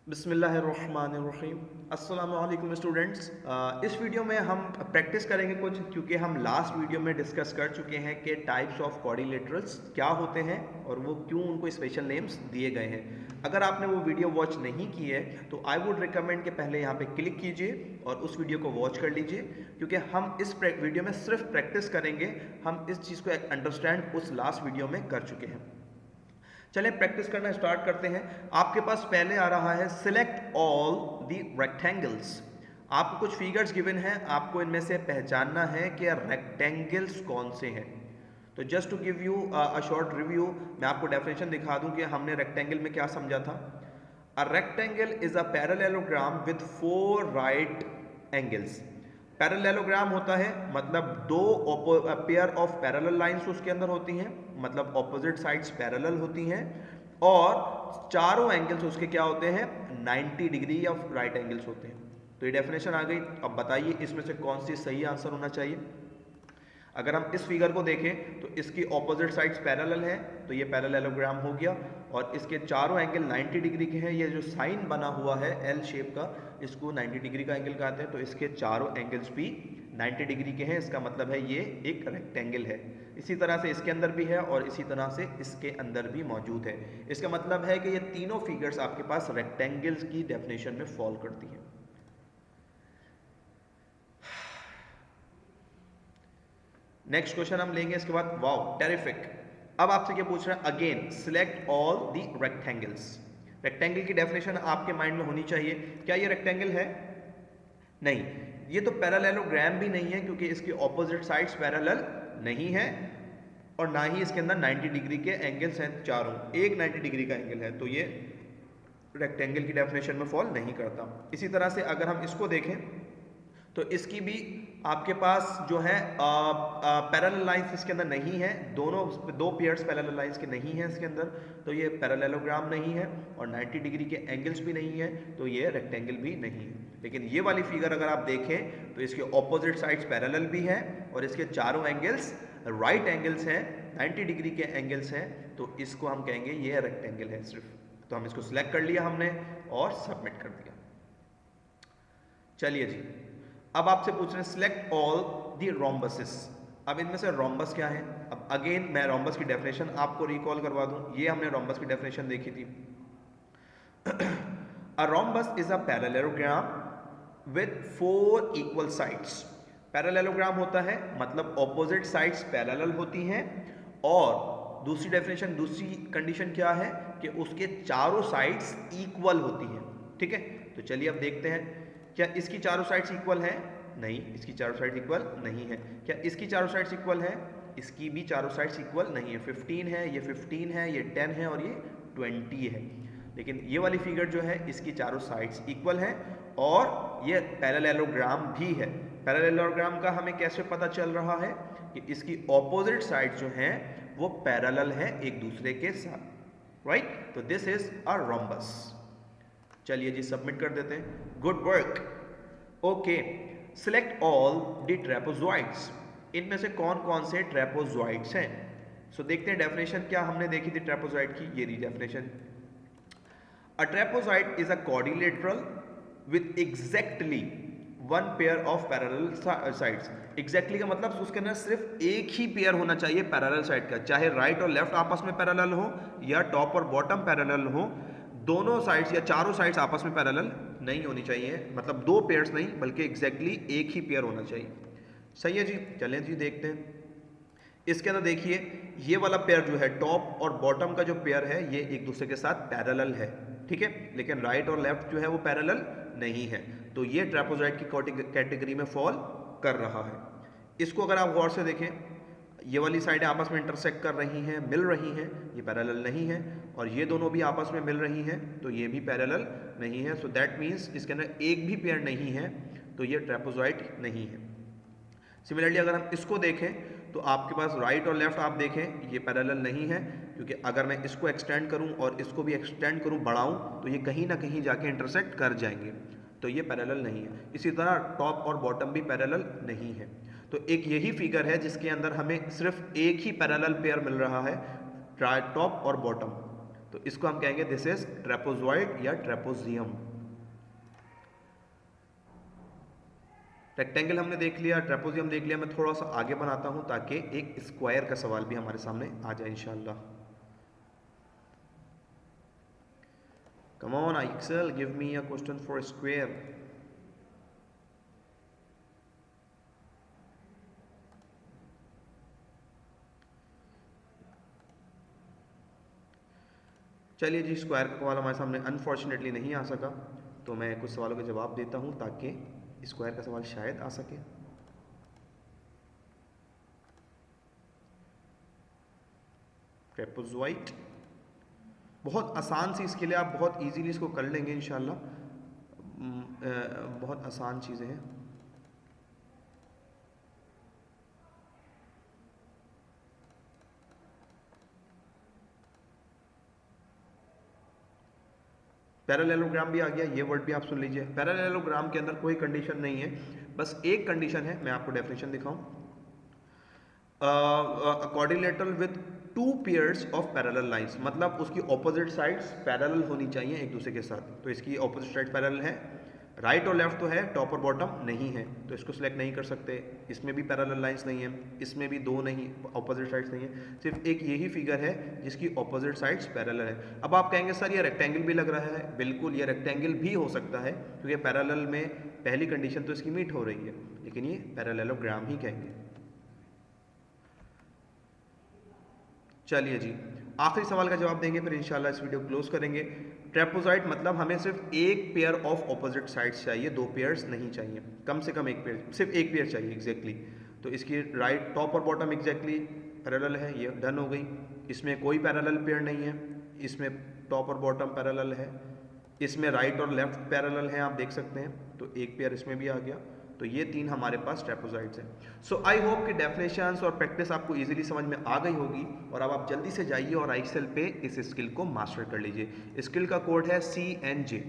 बिस्मिल्लाहिर्रहमानिर्रहीम। अस्सलाम वालेकुम स्टूडेंट्स। इस वीडियो में हम प्रैक्टिस करेंगे कुछ, क्योंकि हम लास्ट वीडियो में डिस्कस कर चुके हैं कि टाइप्स ऑफ क्वाड्रिलेटरल्स क्या होते हैं और वो क्यों उनको स्पेशल नेम्स दिए गए हैं। अगर आपने वो वीडियो वॉच नहीं की है तो आई वुड रिकमेंड कि पहले यहाँ पे क्लिक कीजिए और उस वीडियो को वॉच कर लीजिए, क्योंकि हम इस वीडियो में सिर्फ प्रैक्टिस करेंगे। हम इस चीज़ को अंडरस्टैंड उस लास्ट वीडियो में कर चुके हैं। चलें प्रैक्टिस करना स्टार्ट करते हैं। आपके पास पहले आ रहा है सिलेक्ट ऑल द रेक्टेंगल्स। आपको कुछ फिगर्स गिवन हैं, आपको इनमें से पहचानना है कि रेक्टेंगल्स कौन से हैं। तो just to give you a short review, मैं आपको डेफिनेशन दिखा दूं कि हमने रेक्टेंगल में क्या समझा था। A rectangle is a parallelogram with 4 right angles. Parallelogram होता है मतलब दो पेयर ऑफ पैरेलल लाइंस उसके अंदर होती हैं, मतलब ऑपोजिट साइड्स पैरेलल होती हैं, और चारों एंगल्स उसके क्या होते हैं, 90 डिग्री ऑफ राइट एंगल्स होते हैं। तो ये डेफिनेशन आ गई। अब बताइए इसमें से कौन सी सही आंसर होना चाहिए। अगर हम इस फिगर को देखें तो इसकी ऑपोजिट साइड्स पैरेलल हैं, तो ये पैरेललोग्राम हो गया, और इसके चारों एंगल 90 डिग्री के हैं। ये जो साइन बना हुआ है एल शेप का, इसको 90 डिग्री का एंगल कहते हैं, तो इसके चारों एंगल्स भी 90 डिग्री के हैं। इसका मतलब है ये एक रेक्टेंगल है। इसी तरह से इसके अंदर भी है और इसी तरह से इसके अंदर भी मौजूद है। इसका मतलब है कि ये तीनों फिगर्स आपके पास रेक्टेंगल्स की डेफिनेशन में फॉल करती हैं। नेक्स्ट क्वेश्चन हम लेंगे इसके बाद। Wow terrific. अब आपसे क्या पूछ रहा है, again select all the rectangles. Rectangle की डेफिनेशन आपके माइंड में होनी चाहिए। क्या ये रेक्टेंगल है? नहीं, ये तो पैरेललोग्राम भी नहीं है, क्योंकि इसकी ऑपोजिट साइड्स पैरेलल नहीं है, और ना ही इसके अंदर 90 डिग्री के एंगल्स हैं चारों। एक 90 डिग्री का एंगल है, तो ये रेक्टेंगल की डेफिनेशन में फॉल नहीं करता। इसी तरह से अगर हम इसको देखें तो इसकी भी आपके पास जो है पैरेलल लाइंस इसके अंदर नहीं है, दोनों दो पेयर्स पैरेलल लाइंस के नहीं है इसके अंदर, तो ये पैरेललोग्राम नहीं है, और 90 डिग्री के एंगल्स भी नहीं है, तो ये रेक्टेंगल भी नहीं है। लेकिन ये वाली फिगर अगर आप देखें तो इसके ऑपोजिट साइड्स पैरेलल भी हैं, और इसके चारों एंगल्स राइट एंगल्स हैं, 90 डिग्री के एंगल्स हैं, तो इसको हम कहेंगे ये रेक्टेंगल है सिर्फ। तो हम इसको सिलेक्ट कर लिया हमने और सबमिट कर दिया। चलिए जी, अब आपसे पूछ रहे हैं सिलेक्ट ऑल द रोम्बसेस। अब इनमें से रोम्बस क्या है। अब अगेन मैं रोम्बस की डेफिनेशन आपको रिकॉल करवा दूं। ये हमने रोम्बस की डेफिनेशन देखी थी। A rhombus is a parallelogram with 4 equal sides. Parallelogram होता है मतलब ऑपोजिट साइड्स पैरेलल होती हैं, और दूसरी डेफिनेशन, दूसरी कंडीशन क्या है कि उसके चारों साइड्स इक्वल होती हैं। ठीक है, तो चलिए अब देखते हैं, क्या इसकी चारों साइड्स इक्वल है? नहीं, इसकी चारों साइड्स इक्वल नहीं है। क्या इसकी चारों साइड्स इक्वल है? इसकी भी चारों साइड्स इक्वल नहीं है। 15 है, ये 15 है, ये 10 है, और ये 20 है। लेकिन ये वाली फिगर जो है इसकी चारों साइड्स इक्वल हैं, और ये पैरेललोग्राम भी है। पैरेललोग्राम का हमें कैसे पता चल रहा है कि इसकी ऑपोजिट साइड जो हैं वो पैरेलल है एक दूसरे के साथ, राइट। तो दिस इज अ रोम्बस। चलिए जी सबमिट कर देते हैं। Good work. Okay, select all the trapezoids. इनमें से कौन कौन से ट्रेपेजॉइड्स हैं। सो देखते हैं डेफिनेशन क्या हमने देखी थी ट्रेपेजॉइड की। ये रही definition. A trapezoid is a quadrilateral with exactly one pair of parallel sides. Exactly का मतलब उसके अंदर सिर्फ एक ही पेयर होना चाहिए पैरेलल साइड का, चाहे राइट और लेफ्ट आपस में पैरेलल हो या टॉप और बॉटम पैरेलल हो, दोनों साइड्स या चारों साइड्स आपस में पैरेलल नहीं होनी चाहिए, मतलब दो पेयर्स नहीं बल्कि एग्जैक्टली एक ही पेयर होना चाहिए। सही है जी, चलें जी देखते हैं। इसके अंदर देखिए ये वाला पेयर जो है टॉप और बॉटम का जो पेयर है ये एक दूसरे के साथ पैरेलल है, ठीक है, लेकिन राइट और लेफ्ट जो है वो पैरेलल नहीं है, तो ये ट्रेपेजॉइड की कैटेगरी में फॉल कर रहा है। इसको अगर आप गौर से देखें, ये वाली साइडें आपस में इंटरसेक्ट कर रही हैं, मिल रही हैं, ये पैरेलल नहीं है, और ये दोनों भी आपस में मिल रही हैं, तो ये भी पैरेलल नहीं है। सो दैट मीन्स इसके अंदर एक भी पेयर नहीं है, तो ये ट्रेपेजॉइड नहीं है। सिमिलरली अगर हम इसको देखें तो आपके पास राइट और लेफ्ट आप देखें ये पैरेलल नहीं है, क्योंकि अगर मैं इसको एक्सटेंड करूं और इसको भी एक्सटेंड करूं, बढ़ाऊं, तो ये कहीं ना कहीं जाके इंटरसेक्ट कर जाएंगे, तो ये पैरेलल नहीं है। इसी तरह टॉप और बॉटम भी पैरेलल नहीं है। तो एक यही फिगर है जिसके अंदर हमें सिर्फ एक ही पैरेलल पेयर मिल रहा है, टॉप और बॉटम। तो इसको हम कहेंगे दिस इज ट्रेपोजॉइड या ट्रेपोजियम। रेक्टेंगल हमने देख लिया, ट्रेपोजियम देख लिया। मैं थोड़ा सा आगे बनाता हूं ताकि एक स्क्वायर का सवाल भी हमारे सामने आ जाए इंशाल्लाह। Come on Excel, give me a question for square. चलिए जी, स्क्वायर का सवाल हमारे सामने अनफॉर्चुनेटली नहीं आ सका, तो मैं कुछ सवालों के जवाब देता हूं ताकि स्क्वायर का सवाल शायद आ सके। ट्रेपेजॉइड बहुत आसान सी, इसके लिए आप बहुत इजीली इसको कर लेंगे इंशाल्लाह। बहुत आसान चीज़ें हैं। पैरेललोग्राम भी आ गया, ये वर्ड भी आप सुन लीजिए। पैरेललोग्राम के अंदर कोई कंडीशन नहीं है, बस एक कंडीशन है, मैं आपको डेफिनेशन दिखाऊं। Coordinator with two pairs of parallel lines, मतलब उसकी ऑपोजिट साइड्स पैरेलल होनी चाहिए एक दूसरे के साथ। तो इसकी ऑपोजिट साइड पैरेलल है, राइट और लेफ्ट तो है, टॉप और बॉटम नहीं है, तो इसको सिलेक्ट नहीं कर सकते। इसमें भी पैरेलल लाइंस नहीं है, इसमें भी दो नहीं, ऑपोजिट साइड्स नहीं है, सिर्फ एक यही फिगर है जिसकी ऑपोजिट साइड्स पैरेलल है। अब आप कहेंगे सर ये रेक्टेंगल भी लग रहा है, बिल्कुल ये रेक्टेंगल भी हो सकता है, क्योंकि पैरेलल में पहली कंडीशन तो इसकी मीट हो रही है, लेकिन ये पैरेललोग्राम ही कहेंगे। चलिए जी, आखिरी सवाल का जवाब देंगे, फिर इंशाल्लाह इस वीडियो क्लोज करेंगे। ट्रेपोजॉइड मतलब हमें सिर्फ एक पेयर ऑफ ऑपोजिट साइड्स चाहिए, दो पेयर्स नहीं चाहिए, कम से कम एक पेयर, सिर्फ एक पेयर चाहिए एग्जैक्टली। तो इसकी राइट, टॉप और बॉटम एग्जैक्टली पैरेलल है, ये डन हो गई। इसमें कोई पैरेलल पेयर नहीं है, इसमें टॉप और बॉटम पैरेलल है, इसमें राइट और लेफ्ट पैरेलल है, आप देख सकते हैं, तो एक पेयर इसमें भी आ गया। तो ये तीन हमारे पास ट्रेपोजॉइड्स हैं। सो आई होप कि डेफिनेशंस और प्रैक्टिस आपको इजीली समझ में आ गई होगी, और अब आप जल्दी से जाइए और एक्सेल पे इस स्किल को मास्टर कर लीजिए। स्किल का कोड है CNJ।